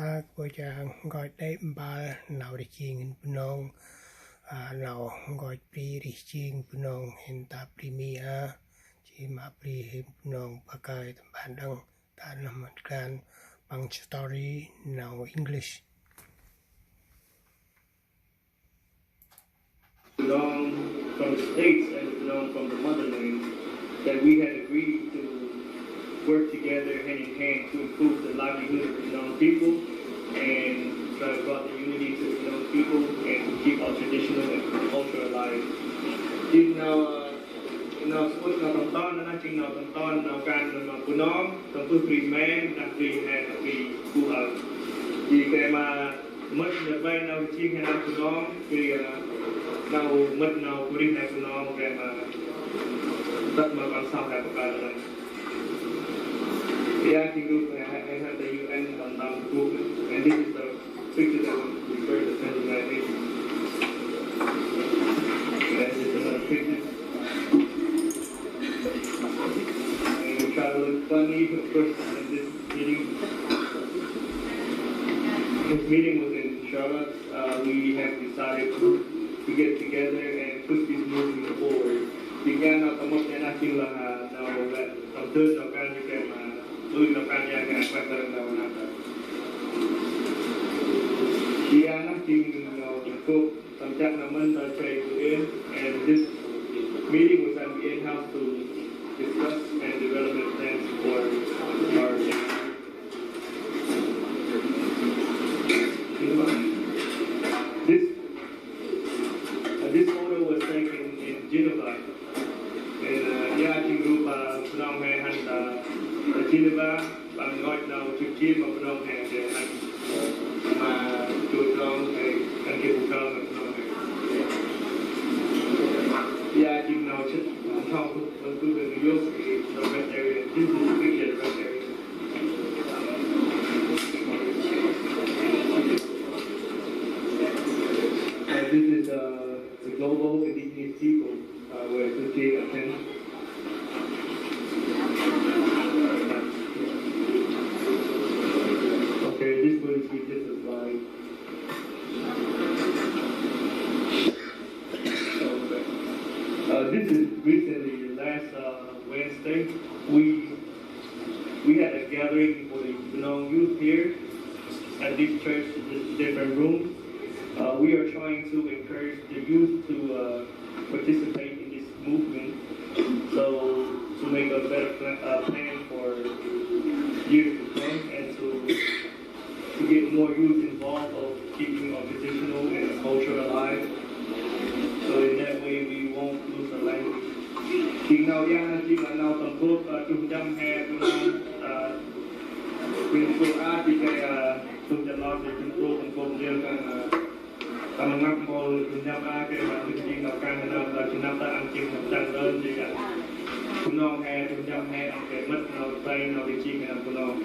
ta của cha gọi đấy ba nào để chiên Bunong nào gọi pri để chiên Bunong hiện ta primia chỉ mà pri hiện Bunong pakai tempat dang ta namakan Glan bang story now English. Bunong from the States and Bunong from the motherland, that we had agreed to work together hand in hand to improve the livelihood of Bunong people and try to bring the unity to the Bunong people and to keep our traditional and culture alive. Chính nào suốt nào tầm ton nó chính nào tầm ton nào can nào Bunong tầm phước free man đặc free hay đặc free phù hợp vì cái mà mất được vay nào chiên hay nào Bunong vì nào mất nào quy định này Bunong cái mà tất mà còn sao hay một cái là yeah, I think I have the UN on down the group, and this is the picture that we refer to the United Nations. And this is another picture. And we try to look funny, of course, in this meeting. This meeting was in Charlotte. We have decided to get together and push this movement forward. Began out the most and I feel like now that I'm doing no kind of doing the kanya kaya better than another. Diana King cook some gentlemen that trade in, and this meeting was at the in-house to discuss and development plans for our this photo was taken in Geneva, and Yaki group Bunong had Geneva, bằng gọi đầu trực chiến vào Bunong hè để anh mà chuột con thì anh kia một con là Bunong hè. Yeah, chim nào chết không vẫn cứ về New York thì nó red area, this is the picture of red area. And this is the global indigenous people where Turkey attends. This will be just a slide. This is recently, last Wednesday, we had a gathering for the Bunong youth here at this church, in different rooms. We are trying to encourage the youth to participate in this movement, so to make a better plan for years to come and to get more youth involved of keeping our traditional and culture alive. So in that way we won't lose our language. Chừng nào gian chỉ là nào tầm quốc trung tâm hè của quyền quốc á thì cái trung tâm lo thì trung quốc tầm quốc riêng cái tầm ngắt mô trung tâm á cái mà trung tâm nào càng là trung tâm ta ăn chim làm tăng đơn thì cả Bunong hè trung tâm hè ăn cái mất nào tay nào đi chim nào Bunong.